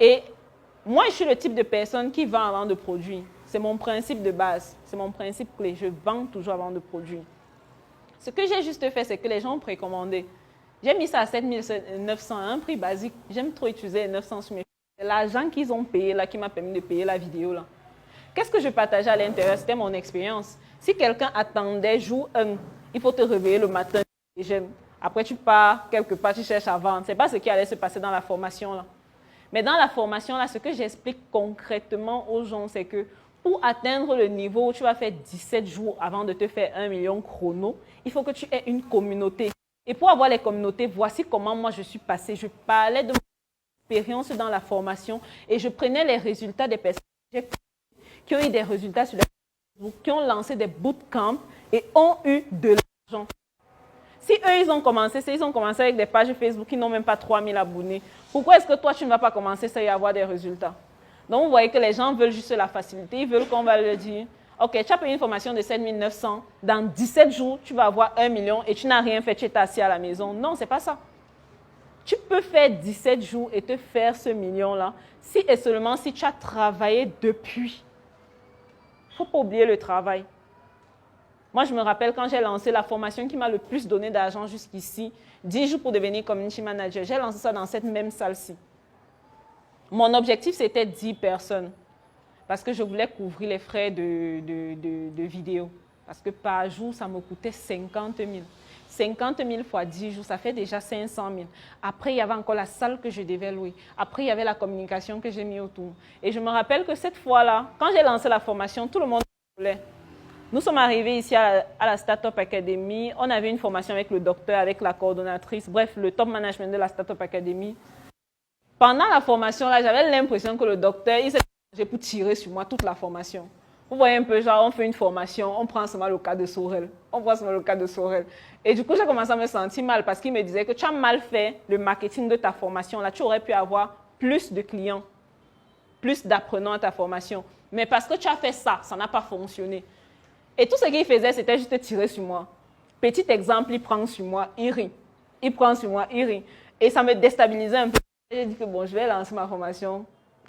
Et moi, je suis le type de personne qui vend avant de produire. C'est mon principe de base, c'est mon principe clé. Je vends toujours avant de produire. Ce que j'ai juste fait, c'est que les gens ont précommandé. J'ai mis ça à 7 900, un prix basique. J'aime trop utiliser les 900 sur mes vidéos. C'est l'argent qu'ils ont payé là qui m'a permis de payer la vidéo là. Qu'est-ce que je partageais à l'intérieur? C'était mon expérience. Si quelqu'un attendait jour 1, il faut te réveiller le matin. Après, tu pars quelque part, tu cherches à vendre. Ce n'est pas ce qui allait se passer dans la formation là. Mais dans la formation là, ce que j'explique concrètement aux gens, c'est que pour atteindre le niveau où tu vas faire 17 jours avant de te faire 1 million chrono, il faut que tu aies une communauté. Et pour avoir les communautés, voici comment moi je suis passée. Je parlais de mon expérience dans la formation et je prenais les résultats des personnes qui ont eu des résultats sur Facebook, qui ont lancé des bootcamps et ont eu de l'argent. Si eux, ils ont commencé avec des pages Facebook qui n'ont même pas 3000 abonnés, pourquoi est-ce que toi, tu ne vas pas commencer ça et avoir des résultats? Donc, vous voyez que les gens veulent juste la facilité. Ils veulent qu'on va leur dire, OK, tu as payé une formation de 7 900. Dans 17 jours, tu vas avoir 1 million et tu n'as rien fait, tu es assis à la maison. Non, ce n'est pas ça. Tu peux faire 17 jours et te faire ce million-là si et seulement si tu as travaillé depuis. Il ne faut pas oublier le travail. Moi, je me rappelle quand j'ai lancé la formation qui m'a le plus donné d'argent jusqu'ici, 10 jours pour devenir community manager. J'ai lancé ça dans cette même salle-ci. Mon objectif, c'était 10 personnes. Parce que je voulais couvrir les frais de vidéo. Parce que par jour, ça me coûtait 50 000. 50 000 fois 10 jours, ça fait déjà 500 000. Après, il y avait encore la salle que je devais louer. Après, il y avait la communication que j'ai mis autour. Et je me rappelle que cette fois-là, quand j'ai lancé la formation, tout le monde voulait. Nous sommes arrivés ici à la Startup Academy. On avait une formation avec le docteur, avec la coordonnatrice, bref, le top management de la Startup Academy. Pendant la formation, là, j'avais l'impression que le docteur, il s'est arrangé pour tirer sur moi toute la formation. Vous voyez un peu, genre, on fait une formation, on prend seulement le cas de Sorel. On prend seulement le cas de Sorel. Et du coup, j'ai commencé à me sentir mal parce qu'il me disait que tu as mal fait le marketing de ta formation. Là, tu aurais pu avoir plus de clients, plus d'apprenants à ta formation. Mais parce que tu as fait ça, ça n'a pas fonctionné. Et tout ce qu'il faisait, c'était juste tirer sur moi. Petit exemple, il prend sur moi, il rit. Il prend sur moi, il rit. Et ça me déstabilisait un peu. J'ai dit que bon, je vais lancer ma formation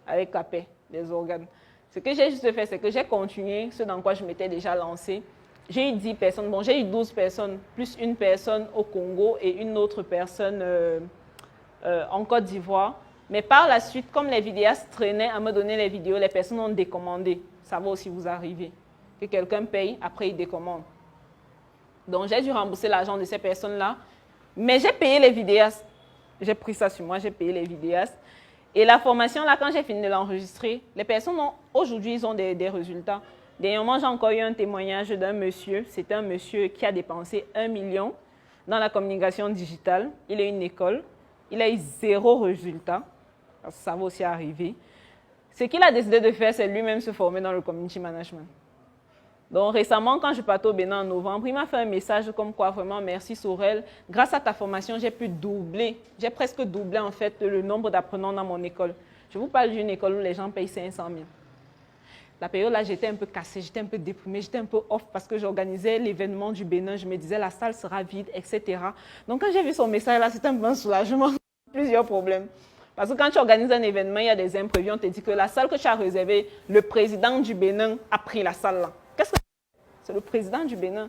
avec la paix des organes. Ce que j'ai juste fait, c'est que j'ai continué ce dans quoi je m'étais déjà lancé. J'ai eu 10 personnes, bon, j'ai eu 12 personnes, plus une personne au Congo et une autre personne en Côte d'Ivoire. Mais par la suite, comme les vidéastes traînaient à me donner les vidéos, les personnes ont décommandé. Ça va aussi vous arriver. Que quelqu'un paye, après il décommande. Donc j'ai dû rembourser l'argent de ces personnes-là. Mais j'ai payé les vidéastes. J'ai pris ça sur moi, j'ai payé les vidéastes. Et la formation, là, quand j'ai fini de l'enregistrer, les personnes, aujourd'hui, ils ont des résultats. Dernièrement, j'ai encore eu un témoignage d'un monsieur. C'est un monsieur qui a dépensé 1 million dans la communication digitale. Il a une école. Il a eu 0 résultat. Ça va aussi arriver. Ce qu'il a décidé de faire, c'est lui-même se former dans le community management. Donc récemment, quand je partais au Bénin en novembre, il m'a fait un message comme quoi vraiment merci Sorel. Grâce à ta formation, j'ai pu doubler, j'ai presque doublé en fait le nombre d'apprenants dans mon école. Je vous parle d'une école où les gens payent 500 000. La période là, j'étais un peu cassée, j'étais un peu déprimée, j'étais un peu off parce que j'organisais l'événement du Bénin. Je me disais la salle sera vide, etc. Donc quand j'ai vu son message là, c'était un peu un soulagement. Plusieurs problèmes. Parce que quand tu organises un événement, il y a des imprévus. On te dit que la salle que tu as réservée, le président du Bénin a pris la salle là. Qu'est-ce que c'est? Le président du Bénin.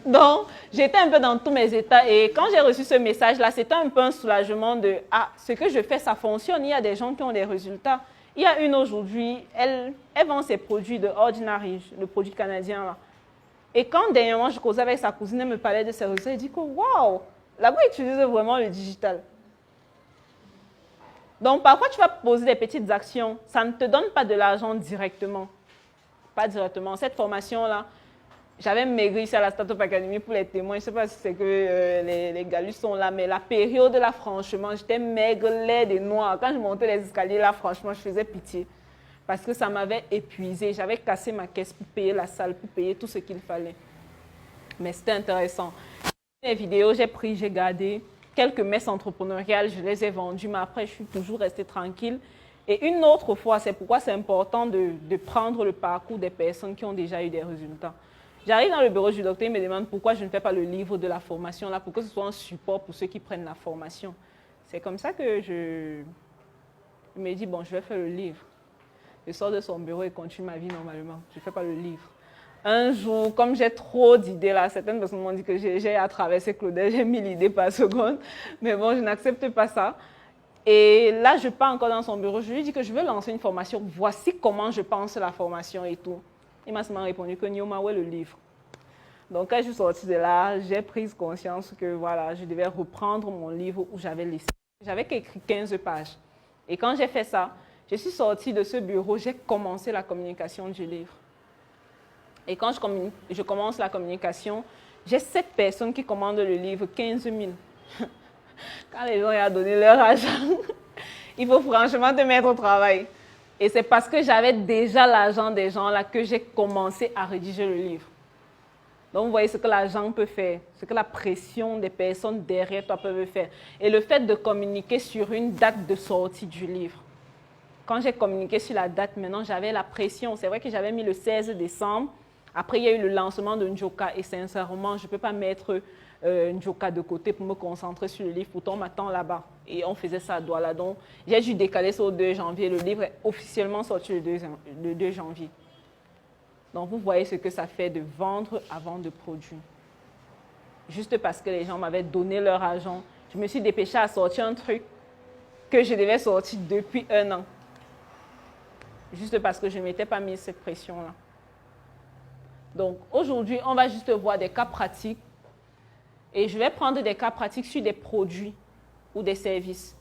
Donc, j'étais un peu dans tous mes états et quand j'ai reçu ce message-là, c'était un peu un soulagement de « Ah, ce que je fais, ça fonctionne, il y a des gens qui ont des résultats. » Il y a une aujourd'hui, elle vend ses produits de Ordinary, le produit canadien là. Et quand dernièrement je causais avec sa cousine, elle me parlait de ses résultats, elle dit que « Waouh, là-bas, ils utilisent vraiment le digital. » Donc, parfois, tu vas poser des petites actions. Ça ne te donne pas de l'argent directement. Pas directement. Cette formation-là, j'avais maigri ici à la Startup Academy pour les témoins. Je ne sais pas si c'est que les galus sont là, mais la période là, franchement, j'étais maigre, laide et noire. Quand je montais les escaliers là, franchement, je faisais pitié. Parce que ça m'avait épuisée. J'avais cassé ma caisse pour payer la salle, pour payer tout ce qu'il fallait. Mais c'était intéressant. Les vidéos, j'ai pris, j'ai gardé. Quelques messes entrepreneuriales, je les ai vendues, mais après, je suis toujours restée tranquille. Et une autre fois, c'est pourquoi c'est important de prendre le parcours des personnes qui ont déjà eu des résultats. J'arrive dans le bureau du docteur, il me demande pourquoi je ne fais pas le livre de la formation, là, pour que ce soit un support pour ceux qui prennent la formation. C'est comme ça que je me dis, bon, je vais faire le livre. Je sors de son bureau et continue ma vie normalement. Je ne fais pas le livre. Un jour, comme j'ai trop d'idées là, certaines personnes m'ont dit que j'ai à traverser Claudel, j'ai 1000 idées par seconde. Mais bon, je n'accepte pas ça. Et là, je pars encore dans son bureau. Je lui dis que je veux lancer une formation. Voici comment je pense la formation et tout. Il m'a seulement répondu que Nyoma, où est le livre? Donc, quand je suis sortie de là, j'ai pris conscience que voilà, je devais reprendre mon livre où j'avais laissé. J'avais écrit 15 pages. Et quand j'ai fait ça, je suis sortie de ce bureau, j'ai commencé la communication du livre. Et quand je commence la communication, j'ai 7 personnes qui commandent le livre, 15 000. Quand les gens ont donné leur argent, il faut franchement te mettre au travail. Et c'est parce que j'avais déjà l'argent des gens là que j'ai commencé à rédiger le livre. Donc, vous voyez ce que l'argent peut faire, ce que la pression des personnes derrière toi peut faire. Et le fait de communiquer sur une date de sortie du livre. Quand j'ai communiqué sur la date, maintenant, j'avais la pression. C'est vrai que j'avais mis le 16 décembre. Après, il y a eu le lancement de Njoka. Et sincèrement, je ne peux pas mettre Njoka de côté pour me concentrer sur le livre. Pourtant, on m'attend là-bas. Et on faisait ça à Douala. Donc, j'ai dû décaler ça au 2 janvier. Le livre est officiellement sorti le 2 janvier. Donc, vous voyez ce que ça fait de vendre avant de produire. Juste parce que les gens m'avaient donné leur argent, je me suis dépêchée à sortir un truc que je devais sortir depuis 1 an. Juste parce que je ne m'étais pas mis cette pression-là. Donc, aujourd'hui, on va juste voir des cas pratiques. Et je vais prendre des cas pratiques sur des produits ou des services.